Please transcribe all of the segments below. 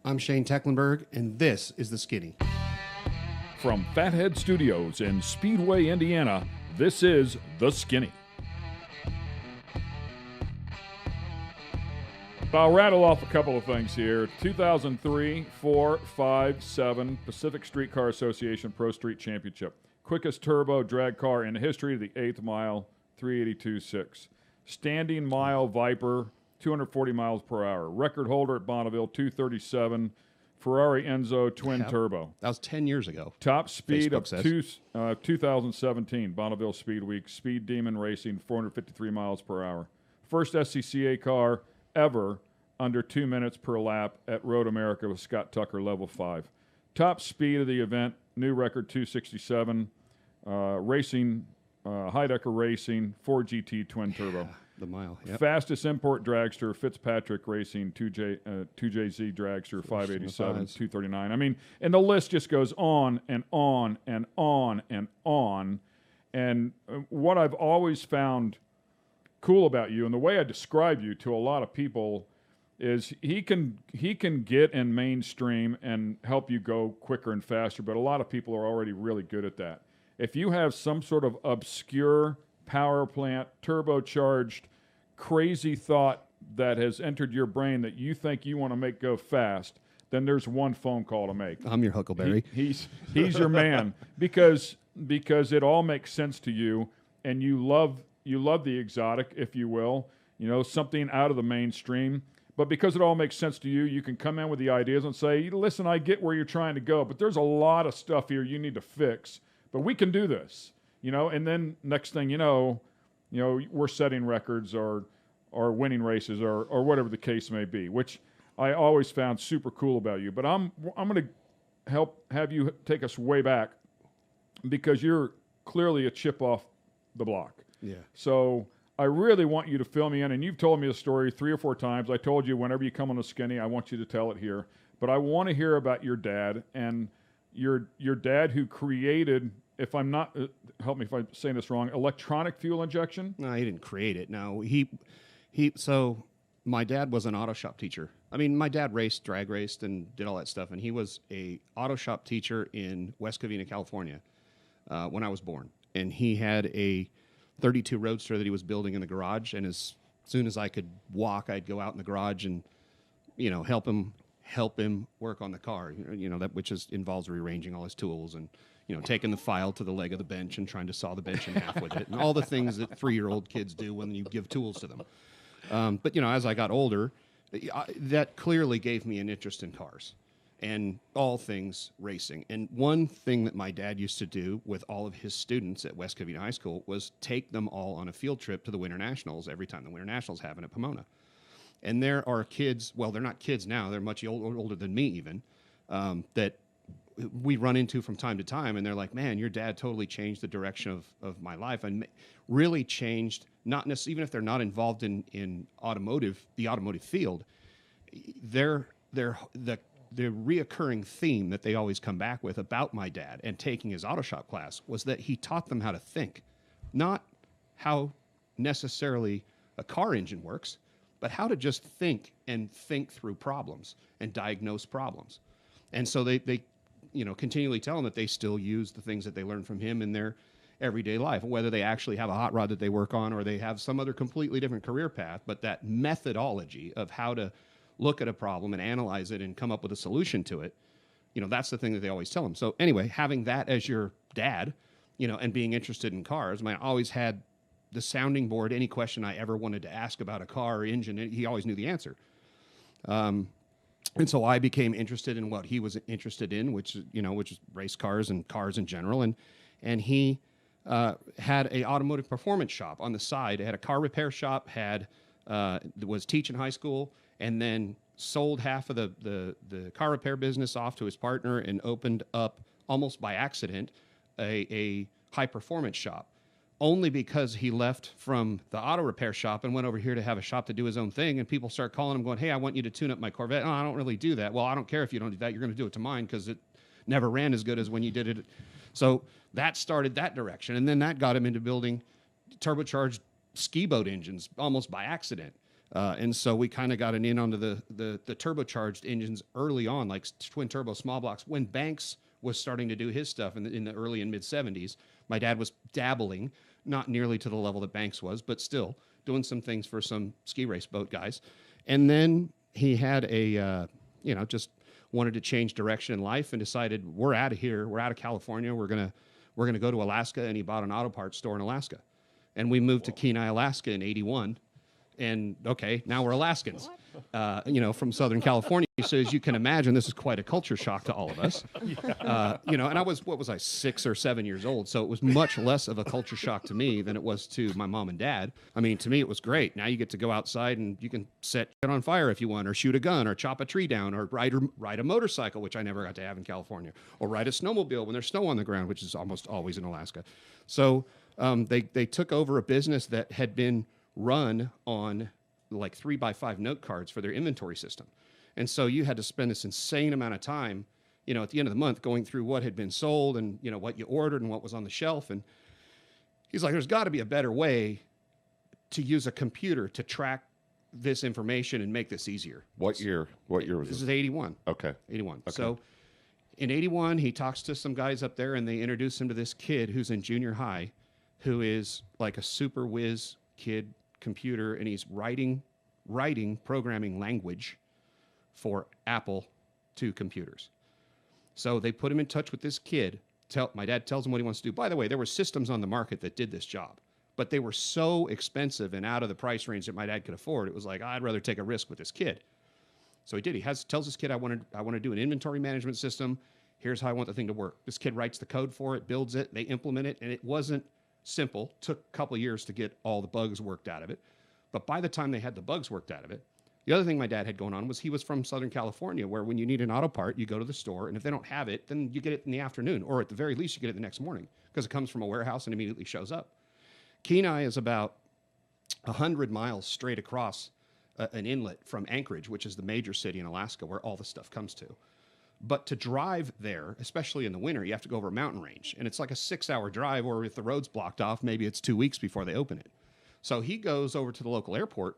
I'm Shane Tecklenburg, and this is The Skinny. From Fathead Studios in Speedway, Indiana, this is The Skinny. I'll rattle off a couple of things here. 2003, 4, 5, 7 Pacific Streetcar Association Pro Street Championship. Quickest turbo drag car in the history of the 8th mile, 382.6. Standing mile Viper, 240 miles per hour. Record holder at Bonneville, 237. Ferrari Enzo twin turbo. That was 10 years ago. Top speed Facebook of 2017 Bonneville Speed Week. Speed Demon Racing, 453 miles per hour. First SCCA car ever under 2 minutes per lap at Road America with Scott Tucker, level 5. Top speed of the event, new record 267. Racing, Heidecker Racing, 4GT twin turbo. The mile. Yep. Fastest import dragster, Fitzpatrick Racing, 2JZ dragster, 587, 239. I mean, and the list just goes on and on and on and on. And what I've always found cool about you, and the way I describe you to a lot of people, is he can get in mainstream and help you go quicker and faster, but a lot of people are already really good at that. If you have some sort of obscure power plant, turbocharged, crazy thought that has entered your brain that you think you want to make go fast, then there's one phone call to make. I'm your Huckleberry. He's your man because it all makes sense to you, and you love the exotic, if you will, something out of the mainstream. But because it all makes sense to you, you can come in with the ideas and say, listen, I get where you're trying to go, but there's a lot of stuff here you need to fix, but we can do this. And then next thing you know, we're setting records or winning races or whatever the case may be, which I always found super cool about you. But I'm going to have you take us way back because you're clearly a chip off the block. Yeah. So I really want you to fill me in, and you've told me the story 3 or 4 times. I told you whenever you come on the Skinny, I want you to tell it here. But I want to hear about your dad and your dad who created, if I'm not, help me if I'm saying this wrong, electronic fuel injection? No, he didn't create it. No, so my dad was an auto shop teacher. I mean, my dad drag raced and did all that stuff, and he was a auto shop teacher in West Covina, California, when I was born. And he had a 32 Roadster that he was building in the garage, and as soon as I could walk, I'd go out in the garage and, help him work on the car, that which involves rearranging all his tools and, taking the file to the leg of the bench and trying to saw the bench in half with it, and all the things that 3-year-old kids do when you give tools to them. But as I got older, that clearly gave me an interest in cars and all things racing. And one thing that my dad used to do with all of his students at West Covina High School was take them all on a field trip to the Winter Nationals every time the Winter Nationals happen at Pomona. And there are kids, well, they're not kids now, they're much older than me even, that we run into from time to time, and they're like, man, your dad totally changed the direction of my life and really changed, not necessarily, even if they're not involved in the automotive field, the reoccurring theme that they always come back with about my dad and taking his auto shop class was that he taught them how to think, not how necessarily a car engine works, but how to just think and think through problems and diagnose problems. And so they continually tell them that they still use the things that they learned from him in their everyday life, whether they actually have a hot rod that they work on or they have some other completely different career path, but that methodology of how to look at a problem and analyze it and come up with a solution to it, that's the thing that they always tell them. So anyway, having that as your dad, and being interested in cars, I always had the sounding board. Any question I ever wanted to ask about a car or engine, he always knew the answer. And so I became interested in what he was interested in, which is race cars and cars in general. And he had a automotive performance shop on the side. It had a car repair shop, was teaching high school, and then sold half of the car repair business off to his partner and opened up, almost by accident, a high performance shop. Only because he left from the auto repair shop and went over here to have a shop to do his own thing, and people start calling him going, hey, I want you to tune up my Corvette. Oh, I don't really do that. Well, I don't care if you don't do that. You're going to do it to mine because it never ran as good as when you did it. So that started that direction, and then that got him into building turbocharged ski boat engines almost by accident. And so we kind of got an in onto the turbocharged engines early on, like twin turbo small blocks, when Banks was starting to do his stuff in the early and mid 70s. My dad was dabbling, not nearly to the level that Banks was, but still doing some things for some ski race boat guys. And then he had just wanted to change direction in life and decided, we're out of here. We're out of California. We're going to go to Alaska. And he bought an auto parts store in Alaska. And we moved to Kenai, Alaska in 81. And okay, now we're Alaskans, from Southern California. So as you can imagine, this is quite a culture shock to all of us. And I was, 6 or 7 years old. So it was much less of a culture shock to me than it was to my mom and dad. I mean, to me, it was great. Now you get to go outside and you can set it on fire if you want, or shoot a gun, or chop a tree down, or ride a motorcycle, which I never got to have in California, or ride a snowmobile when there's snow on the ground, which is almost always in Alaska. So they took over a business that had been run on like 3x5 note cards for their inventory system. And so you had to spend this insane amount of time, at the end of the month going through what had been sold and, what you ordered and what was on the shelf. And he's like, there's got to be a better way to use a computer to track this information and make this easier. What year was this? This is 81. Okay. 81. Okay. So in 81, he talks to some guys up there and they introduce him to this kid who's in junior high, who is like a super whiz kid computer, and he's writing programming language for Apple II computers. So they put him in touch with this kid. My dad tells him what he wants to do. By the way, there were systems on the market that did this job, but they were so expensive and out of the price range that my dad could afford. It was like, I'd rather take a risk with this kid. So he did. He tells this kid, I want to do an inventory management system. Here's how I want the thing to work. This kid writes the code for it, builds it, they implement it, and it wasn't simple. Took a couple of years to get all the bugs worked out of it. But by the time they had the bugs worked out of it, the other thing my dad had going on was he was from Southern California, where when you need an auto part, you go to the store, and if they don't have it, then you get it in the afternoon, or at the very least, you get it the next morning, because it comes from a warehouse and immediately shows up. Kenai is about 100 miles straight across an inlet from Anchorage, which is the major city in Alaska where all the stuff comes to. But to drive there, especially in the winter, you have to go over a mountain range. And it's like a 6-hour drive, or if the road's blocked off, maybe it's 2 weeks before they open it. So he goes over to the local airport.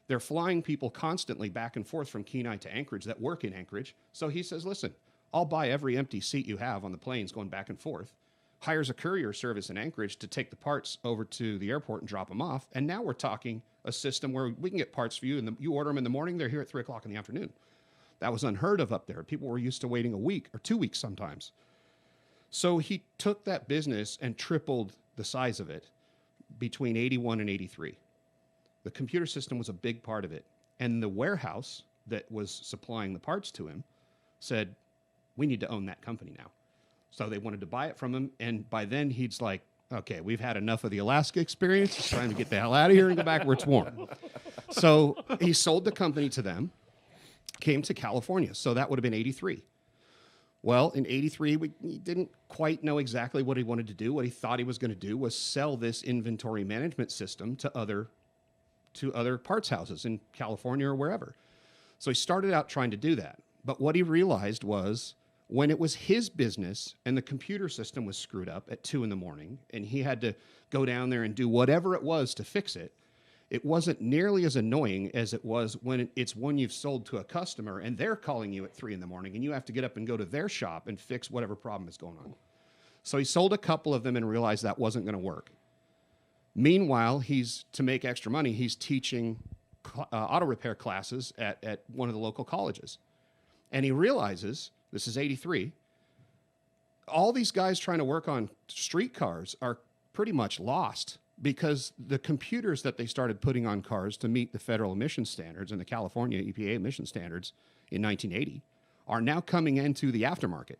They're flying people constantly back and forth from Kenai to Anchorage that work in Anchorage. So he says, listen, I'll buy every empty seat you have on the planes going back and forth. Hires a courier service in Anchorage to take the parts over to the airport and drop them off. And now we're talking a system where we can get parts for you, and you order them in the morning, they're here at 3 o'clock in the afternoon. That was unheard of up there. People were used to waiting a week or 2 weeks sometimes. So he took that business and tripled the size of it between 81 and 83. The computer system was a big part of it. And the warehouse that was supplying the parts to him said, we need to own that company now. So they wanted to buy it from him. And by then he's like, okay, we've had enough of the Alaska experience. It's time to get the hell out of here and go back where it's warm. So he sold the company to them. Came to California. So that would have been 83. Well, in 83, he didn't quite know exactly what he wanted to do. What he thought he was going to do was sell this inventory management system to other parts houses in California or wherever. So he started out trying to do that. But what he realized was when it was his business and the computer system was screwed up at 2 a.m. and he had to go down there and do whatever it was to fix it, it wasn't nearly as annoying as it was when it's one you've sold to a customer and they're calling you at 3 a.m. and you have to get up and go to their shop and fix whatever problem is going on. So he sold a couple of them and realized that wasn't going to work. Meanwhile, to make extra money, he's teaching auto repair classes at one of the local colleges. And he realizes, this is 83, all these guys trying to work on street cars are pretty much lost, because the computers that they started putting on cars to meet the federal emission standards and the California EPA emission standards in 1980 are now coming into the aftermarket,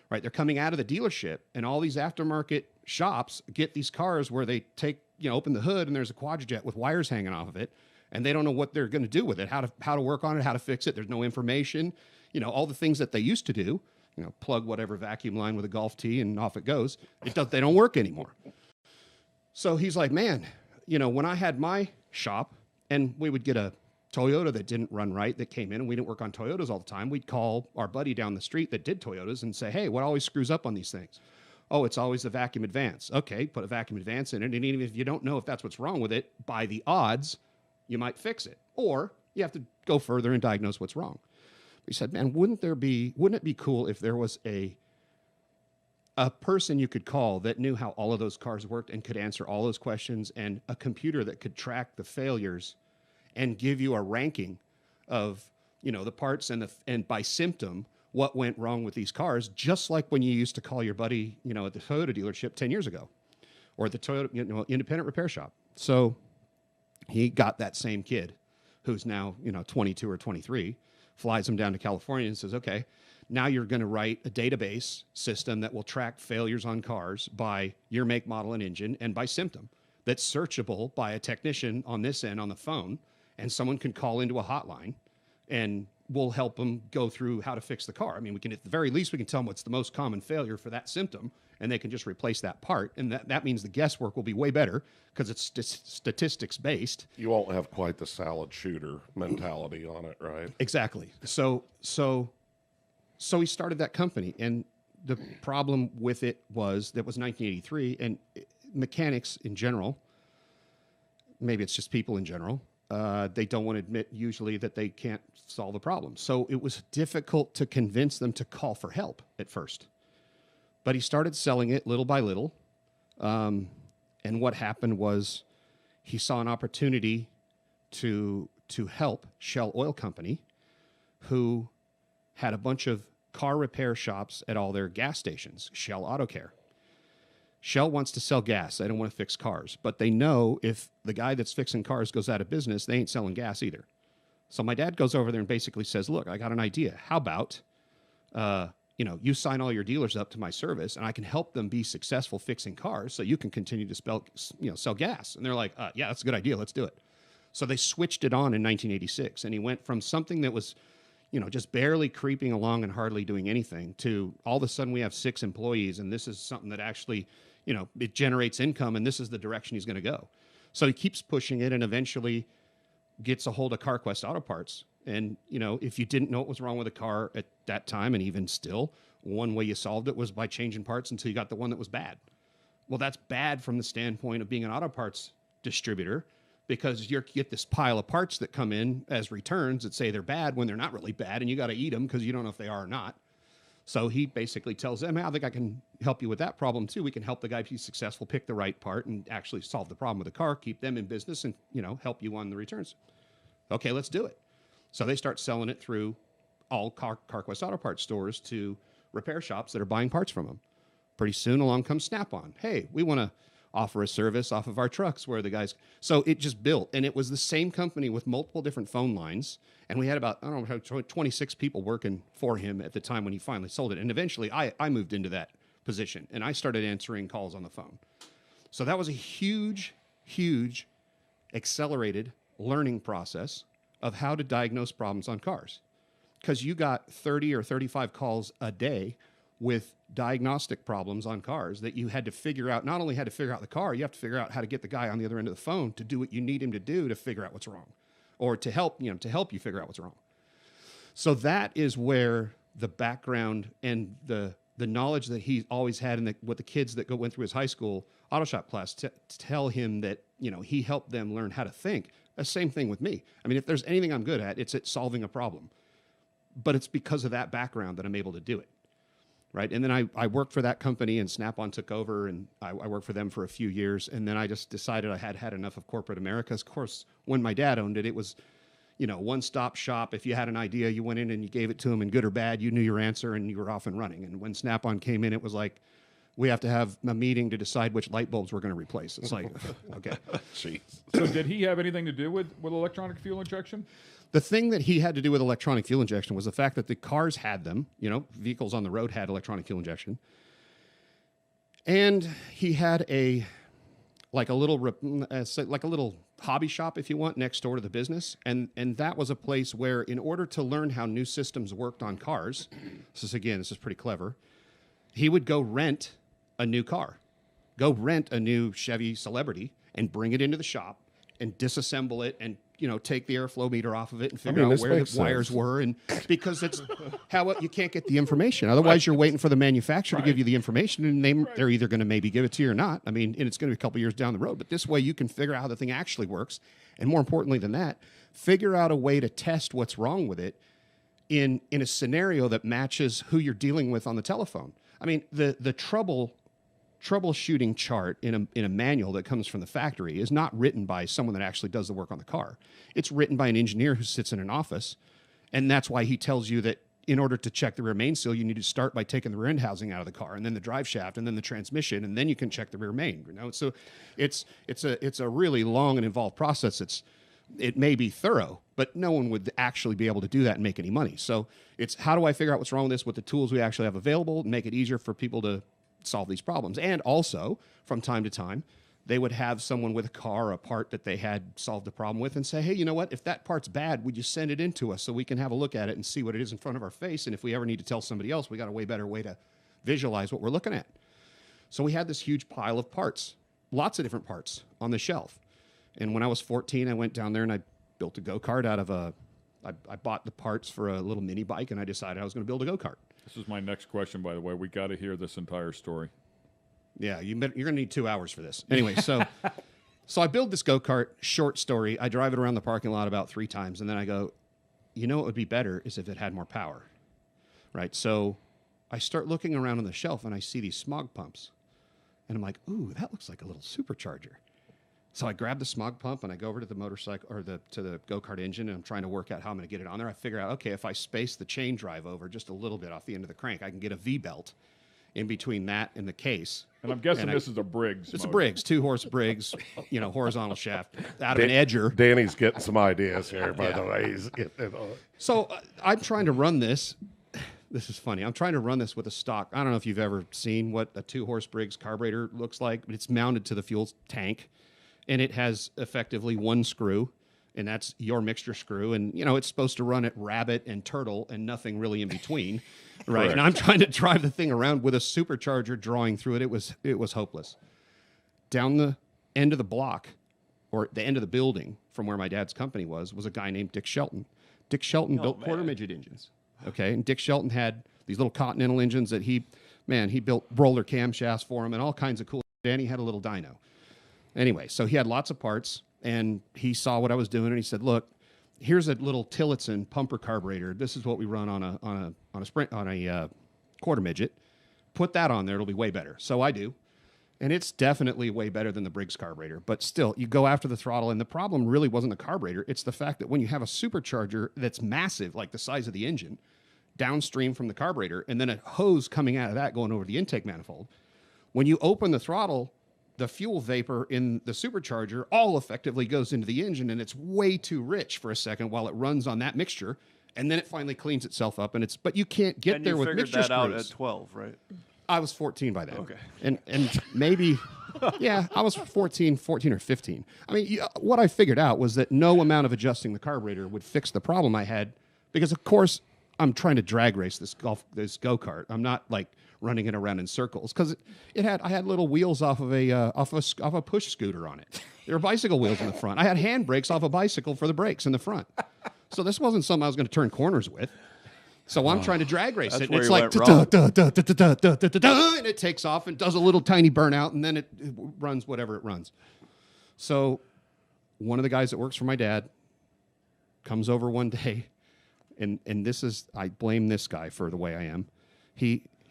right? They're coming out of the dealership, and all these aftermarket shops get these cars where they open the hood and there's a quadrijet with wires hanging off of it, and they don't know what they're going to do with it, how to work on it, how to fix it. There's no information, all the things that they used to do, plug whatever vacuum line with a golf tee and off it goes. They don't work anymore. So he's like, man, when I had my shop and we would get a Toyota that didn't run right that came in, and we didn't work on Toyotas all the time, we'd call our buddy down the street that did Toyotas and say, hey, what always screws up on these things? Oh, it's always the vacuum advance. Okay, put a vacuum advance in it, and even if you don't know if that's what's wrong with it, by the odds, you might fix it. Or you have to go further and diagnose what's wrong. He said, man, wouldn't it be cool if there was a person you could call that knew how all of those cars worked and could answer all those questions, and a computer that could track the failures and give you a ranking of, the parts and by symptom, what went wrong with these cars, just like when you used to call your buddy, at the Toyota dealership 10 years ago, or the Toyota, independent repair shop. So he got that same kid who's now, 22 or 23, flies him down to California and says, okay, now you're going to write a database system that will track failures on cars by your make, model, and engine, and by symptom, that's searchable by a technician on this end on the phone, and someone can call into a hotline, and we'll help them go through how to fix the car. I mean, we can, at the very least, we can tell them what's the most common failure for that symptom, and they can just replace that part. And that means the guesswork will be way better because it's statistics based. You won't have quite the salad shooter mentality on it, right? Exactly. So he started that company, and the problem with it was that was 1983, and mechanics in general, maybe it's just people in general, they don't want to admit usually that they can't solve a problem. So it was difficult to convince them to call for help at first. But he started selling it little by little. And what happened was he saw an opportunity to help Shell Oil Company, who had a bunch of car repair shops at all their gas stations, Shell Auto Care. Shell wants to sell gas. They don't want to fix cars. But they know if the guy that's fixing cars goes out of business, they ain't selling gas either. So my dad goes over there and basically says, look, I got an idea. How about, you sign all your dealers up to my service, and I can help them be successful fixing cars so you can continue to sell gas. And they're like, yeah, that's a good idea. Let's do it. So they switched it on in 1986, and he went from something that was, just barely creeping along and hardly doing anything to all of a sudden we have 6 employees, and this is something that actually, it generates income, and this is the direction he's going to go. So he keeps pushing it and eventually gets a hold of CarQuest Auto Parts. And, if you didn't know what was wrong with a car at that time, and even still, one way you solved it was by changing parts until you got the one that was bad. Well, that's bad from the standpoint of being an auto parts distributor, because you get this pile of parts that come in as returns that say they're bad when they're not really bad, and you got to eat them because you don't know if they are or not. So he basically tells them, hey, I think I can help you with that problem too. We can help the guy be successful, pick the right part, and actually solve the problem with the car, keep them in business, and help you on the returns. Okay, let's do it. So they start selling it through all CarQuest Auto Parts stores to repair shops that are buying parts from them. Pretty soon along comes Snap-on. Hey, we want to offer a service off of our trucks where the guys... So it just built, and it was the same company with multiple different phone lines, and we had about, 26 people working for him at the time when he finally sold it. And eventually I moved into that position, and I started answering calls on the phone. So that was a huge, huge accelerated learning process of how to diagnose problems on cars. Because you got 30 or 35 calls a day with diagnostic problems on cars that you had to figure out. Not only had to figure out the car, you have to figure out how to get the guy on the other end of the phone to do what you need him to do to figure out what's wrong, or to help you figure out what's wrong. So that is where the background and the knowledge that he always had, and what the kids that went through his high school auto shop class tell him that, he helped them learn how to think. The same thing with me. I mean, if there's anything I'm good at, it's at solving a problem. But it's because of that background that I'm able to do it. Right. And then I worked for that company, and Snap-on took over, and I worked for them for a few years. And then I just decided I had enough of corporate America. Of course, when my dad owned it, it was, one-stop shop. If you had an idea, you went in and you gave it to him, and good or bad, you knew your answer and you were off and running. And when Snap-on came in, it was like, we have to have a meeting to decide which light bulbs we're going to replace. It's like, okay. Jeez. So did he have anything to do with electronic fuel injection? The thing that he had to do with electronic fuel injection was the fact that the cars had them. Vehicles on the road had electronic fuel injection. And he had a little hobby shop, if you want, next door to the business. And that was a place where, in order to learn how new systems worked on cars, this is pretty clever, he would go rent a new car, go rent a new Chevy Celebrity, and bring it into the shop and disassemble it and take the airflow meter off of it and figure out where the wires were. And because it's how you can't get the information. Otherwise, you're waiting for the manufacturer to give you the information, and they're either going to maybe give it to you or not. I mean, and it's going to be a couple years down the road. But this way, you can figure out how the thing actually works And more importantly than that, figure out a way to test what's wrong with it in a scenario that matches who you're dealing with on the telephone. I mean, the troubleshooting chart in a manual that comes from the factory is not written by someone that actually does the work on the car. It's written by an engineer who sits in an office, and that's why he tells you that in order to check the rear main seal, you need to start by taking the rear end housing out of the car, and then the drive shaft, and then the transmission, and then you can check the rear main. So it's a really long and involved process. It may be thorough, but no one would actually be able to do that and make any money. So it's how do I figure out what's wrong with this with the tools we actually have available, and make it easier for people to solve these problems. And also, from time to time, they would have someone with a car, a part that they had solved the problem with, and say, hey, you know what? If that part's bad, would you send it in to us so we can have a look at it and see what it is in front of our face? And if we ever need to tell somebody else, we got a way better way to visualize what we're looking at. So we had this huge pile of parts, lots of different parts on the shelf. And when I was 14, I went down there and I built a go-kart out of I bought the parts for a little mini bike, and I decided I was going to build a go-kart. This is my next question, by the way. We got to hear this entire story. Yeah, you're going to need 2 hours for this. Anyway, so I build this go-kart, short story. I drive it around the parking lot about 3 times, and then I go, you know what would be better is if it had more power, right? So I start looking around on the shelf, and I see these smog pumps. And I'm like, ooh, that looks like a little supercharger. So I grab the smog pump, and I go over to the motorcycle or to the go-kart engine, and I'm trying to work out how I'm going to get it on there. I figure out, okay, if I space the chain drive over just a little bit off the end of the crank, I can get a V-belt in between that and the case. And I'm guessing this is a Briggs. It's a Briggs, 2-horse Briggs, horizontal shaft out of an edger. Danny's getting some ideas here, by the way. He's getting it on. So I'm trying to run this. This is funny. I'm trying to run this with a stock. I don't know if you've ever seen what a 2-horse Briggs carburetor looks like, but it's mounted to the fuel tank, and it has effectively one screw, and that's your mixture screw. And, it's supposed to run at rabbit and turtle and nothing really in between. Right. Correct. And I'm trying to drive the thing around with a supercharger drawing through it. It was hopeless. Down the end of the block, or the end of the building from where my dad's company was a guy named Dick Shelton. Dick Shelton built quarter midget engines. Okay. And Dick Shelton had these little Continental engines that he built roller camshafts for him and all kinds of cool shit. And he had a little dyno. Anyway, so he had lots of parts, and he saw what I was doing, and he said, look, here's a little Tillotson pumper carburetor. This is what we run on a quarter midget. Put that on there; it'll be way better. So I do, and it's definitely way better than the Briggs carburetor. But still, you go after the throttle, and the problem really wasn't the carburetor. It's the fact that when you have a supercharger that's massive, like the size of the engine, downstream from the carburetor, and then a hose coming out of that going over the intake manifold, when you open the throttle, the fuel vapor in the supercharger all effectively goes into the engine, and it's way too rich for a second while it runs on that mixture, and then it finally cleans itself up. But you can't get there with mixture screws. And you figured that out at 12, right? I was 14 by then. Okay. And maybe, yeah, I was 14 or 15. I mean, what I figured out was that no amount of adjusting the carburetor would fix the problem I had, because of course I'm trying to drag race this go-kart. I'm not like running it around in circles, because I had little wheels off of a push scooter on it. There were bicycle wheels in the front. I had hand brakes off a bicycle for the brakes in the front. So this wasn't something I was going to turn corners with. So I'm trying to drag race it, and it's like and it takes off and does a little tiny burnout, and then it runs whatever it runs. So one of the guys that works for my dad comes over one day, and I blame this guy for the way I am.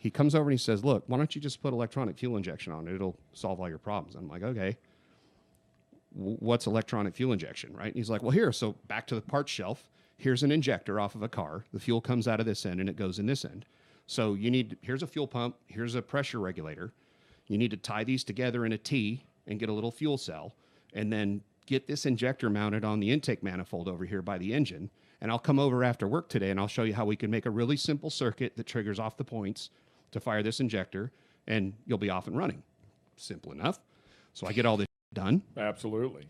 He comes over and he says, look, why don't you just put electronic fuel injection on it? It'll solve all your problems. I'm like, okay, what's electronic fuel injection, right? And he's like, well, here, so back to the parts shelf. Here's an injector off of a car. The fuel comes out of this end and it goes in this end. So here's a fuel pump. Here's a pressure regulator. You need to tie these together in a T and get a little fuel cell, and then get this injector mounted on the intake manifold over here by the engine. And I'll come over after work today and I'll show you how we can make a really simple circuit that triggers off the points to fire this injector, and you'll be off and running. Simple enough. So I get all this done. Absolutely.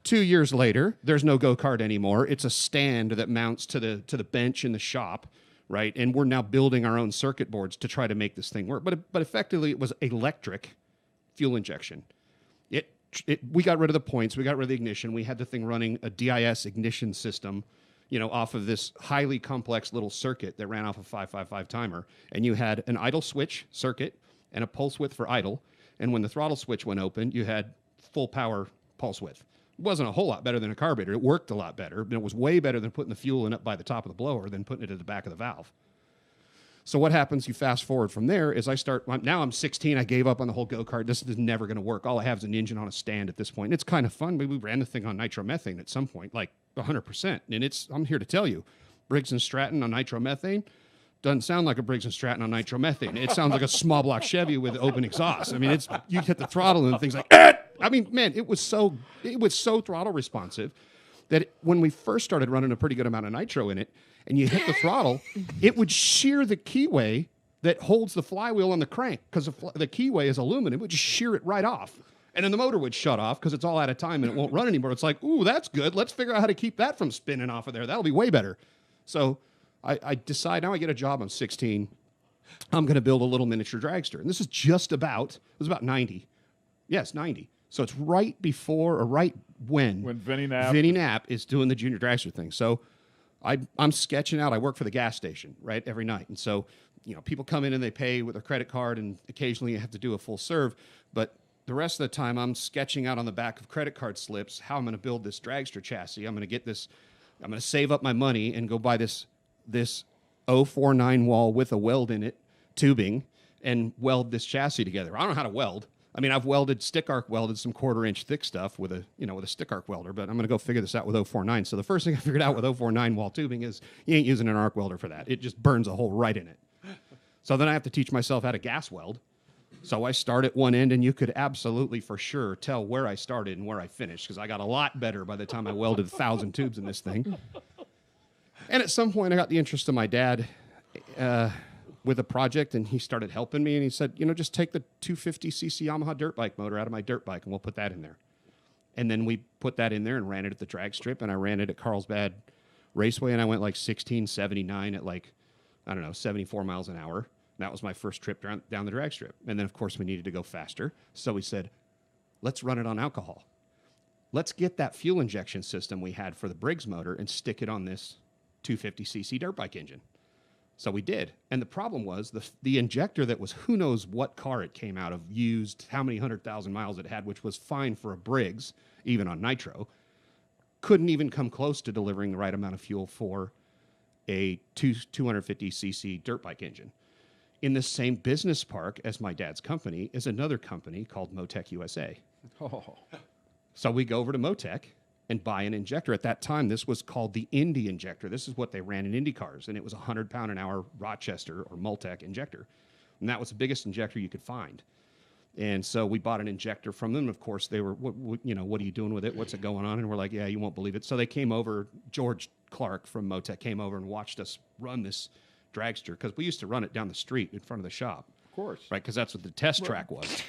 2 years later, there's no go-kart anymore. It's a stand that mounts to the bench in the shop, right? And we're now building our own circuit boards to try to make this thing work. But effectively, it was electric fuel injection. We got rid of the points. We got rid of the ignition. We had the thing running a DIS ignition system, off of this highly complex little circuit that ran off a 555 timer. And you had an idle switch circuit and a pulse width for idle. And when the throttle switch went open, you had full power pulse width. wasn't a whole lot better than a carburetor. It worked a lot better, but it was way better than putting the fuel in up by the top of the blower than putting it at the back of the valve. So what happens, you fast forward from there, is now I'm 16, I gave up on the whole go-kart. This is never going to work. All I have is an engine on a stand at this point. And it's kind of fun, but we ran the thing on nitromethane at some point, like 100%. And I'm here to tell you, Briggs & Stratton on nitromethane doesn't sound like a Briggs & Stratton on nitromethane. It sounds like a small block Chevy with open exhaust. I mean, you hit the throttle and things like, I mean, man, it was so throttle responsive that when we first started running a pretty good amount of nitro in it, and you hit the throttle, it would shear the keyway that holds the flywheel on the crank, because the keyway is aluminum. It would just shear it right off. And then the motor would shut off because it's all out of time and it won't run anymore. It's like, ooh, that's good. Let's figure out how to keep that from spinning off of there. That'll be way better. So I decide, now I get a job, I'm 16. I'm going to build a little miniature dragster. And this is it was about 90. Yes, 90. So it's right before or right when Vinny Knapp is doing the junior dragster thing. So I'm sketching out. I work for the gas station, right, every night. And so, people come in and they pay with their credit card, and occasionally you have to do a full serve. But the rest of the time, I'm sketching out on the back of credit card slips how I'm going to build this dragster chassis. I'm going to save up my money and go buy this 049 wall with a weld in it, tubing, and weld this chassis together. I don't know how to weld. I mean, I've stick arc welded some 1/4-inch thick stuff with a stick arc welder, but I'm going to go figure this out with 049. So the first thing I figured out with 049 wall tubing is you ain't using an arc welder for that. It just burns a hole right in it. So then I have to teach myself how to gas weld. So I start at one end, and you could absolutely for sure tell where I started and where I finished, because I got a lot better by the time I welded 1,000 tubes in this thing. And at some point, I got the interest of my dad with a project, and he started helping me, and he said, just take the 250cc Yamaha dirt bike motor out of my dirt bike, and we'll put that in there. And then we put that in there and ran it at the drag strip, and I ran it at Carlsbad Raceway, and I went like 1679 at 74 miles an hour. That was my first trip down the drag strip. And then, of course, we needed to go faster. So we said, let's run it on alcohol. Let's get that fuel injection system we had for the Briggs motor and stick it on this 250cc dirt bike engine. So we did. And the problem was the injector that was who knows what car it came out of, used, how many 100,000 miles it had, which was fine for a Briggs, even on nitro, couldn't even come close to delivering the right amount of fuel for a 250cc dirt bike engine. In the same business park as my dad's company is another company called Motec USA. Oh. So we go over to Motec and buy an injector. At that time, this was called the Indy injector. This is what they ran in Indy cars, and it was a 100-pound-an-hour Rochester or Multec injector. And that was the biggest injector you could find. And so we bought an injector from them. Of course, they were, what are you doing with it? What's it going on? And we're like, yeah, you won't believe it. So they came over, George Clark from Motec came over and watched us run this dragster, because we used to run it down the street in front of the shop. Of course. Right, because that's what the test track was.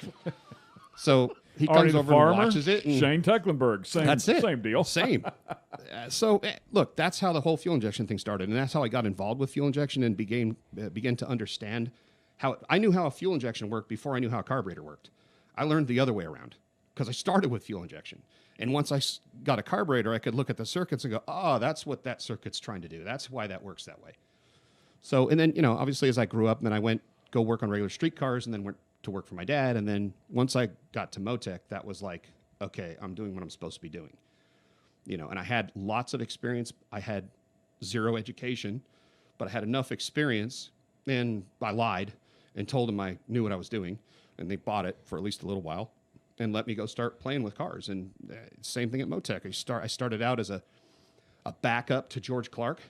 So he Artie comes the over farmer, and watches it. And Shane Tecklenburg, same deal. Same. Look, that's how the whole fuel injection thing started, and that's how I got involved with fuel injection and began to understand how I knew how a fuel injection worked before I knew how a carburetor worked. I learned the other way around because I started with fuel injection. And once I got a carburetor, I could look at the circuits and go, oh, that's what that circuit's trying to do. That's why that works that way. So, and then, obviously as I grew up, then I went go work on regular street cars and then went to work for my dad. And then once I got to Motec, that was like, okay, I'm doing what I'm supposed to be doing. And I had lots of experience. I had zero education, but I had enough experience, and I lied and told them I knew what I was doing, and they bought it for at least a little while and let me go start playing with cars. And same thing at Motec. I started out as a backup to George Clark.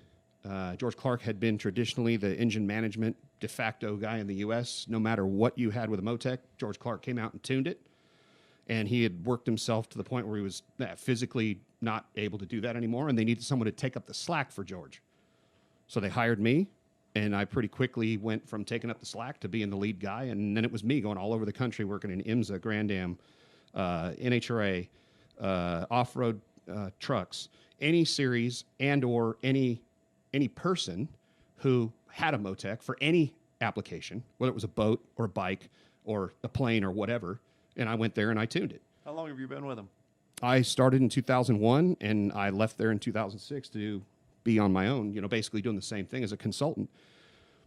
George Clark had been traditionally the engine management de facto guy in the U.S. No matter what you had with a Motec, George Clark came out and tuned it. And he had worked himself to the point where he was physically not able to do that anymore, and they needed someone to take up the slack for George. So they hired me, and I pretty quickly went from taking up the slack to being the lead guy, and then it was me going all over the country working in IMSA, Grand Am, NHRA, off-road trucks, any series and or any person who had a Motec for any application, whether it was a boat or a bike or a plane or whatever, and I went there and I tuned it. How long have you been with them? I started in 2001, and I left there in 2006 to be on my own, basically doing the same thing as a consultant.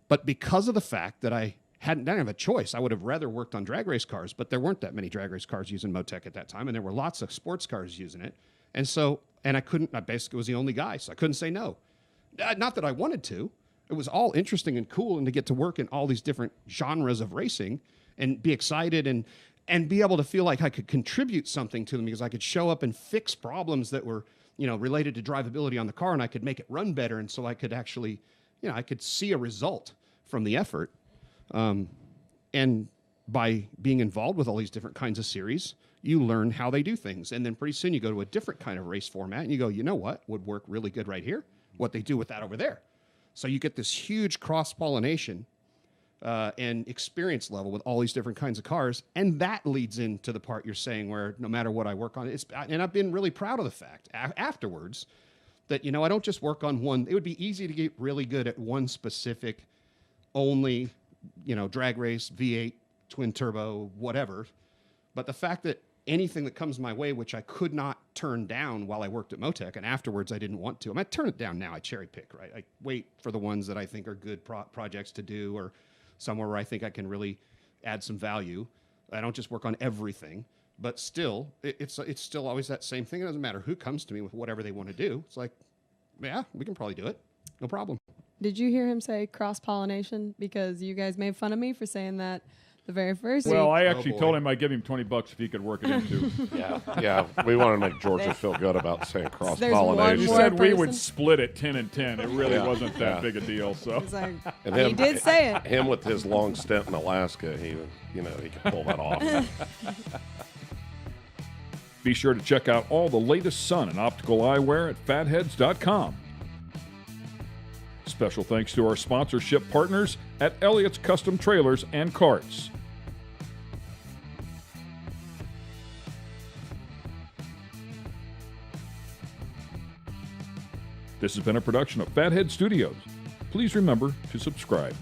But because of the fact that I didn't have a choice, I would have rather worked on drag race cars, but there weren't that many drag race cars using Motec at that time, and there were lots of sports cars using it. And so, and I basically was the only guy, so I couldn't say no. Not that I wanted to. It was all interesting and cool, and to get to work in all these different genres of racing and be excited and be able to feel like I could contribute something to them, because I could show up and fix problems that were, related to drivability on the car, and I could make it run better. And so I could actually, I could see a result from the effort. And by being involved with all these different kinds of series, you learn how they do things. And then pretty soon you go to a different kind of race format and you go, you know what would work really good right here? What they do with that over there. So you get this huge cross-pollination and experience level with all these different kinds of cars. And that leads into the part you're saying where no matter what I work on, and I've been really proud of the fact afterwards that, I don't just work on one. It would be easy to get really good at one specific only, drag race, V8, twin turbo, whatever. But the fact that anything that comes my way, which I could not turn down while I worked at Motec, and afterwards I didn't want to. I might turn it down now. I cherry pick, right? I wait for the ones that I think are good projects to do, or somewhere where I think I can really add some value. I don't just work on everything, but still, it's still always that same thing. It doesn't matter who comes to me with whatever they want to do. It's like, yeah, we can probably do it. No problem. Did you hear him say cross-pollination? Because you guys made fun of me for saying that the very first Well, week. I actually told him I'd give him $20 if he could work it into. Yeah. We want to make Georgia feel good about saying one cross-pollination. You more said we person? would split it 10 and 10. It really Yeah. wasn't that big a deal. So It's like, And he did say it. Him with his long stint in Alaska, he could pull that off. be sure to check out all the latest sun and optical eyewear at fatheads.com. Special thanks to our sponsorship partners at Elliott's Custom Trailers and Carts. This has been a production of Fathead Studios. Please remember to subscribe.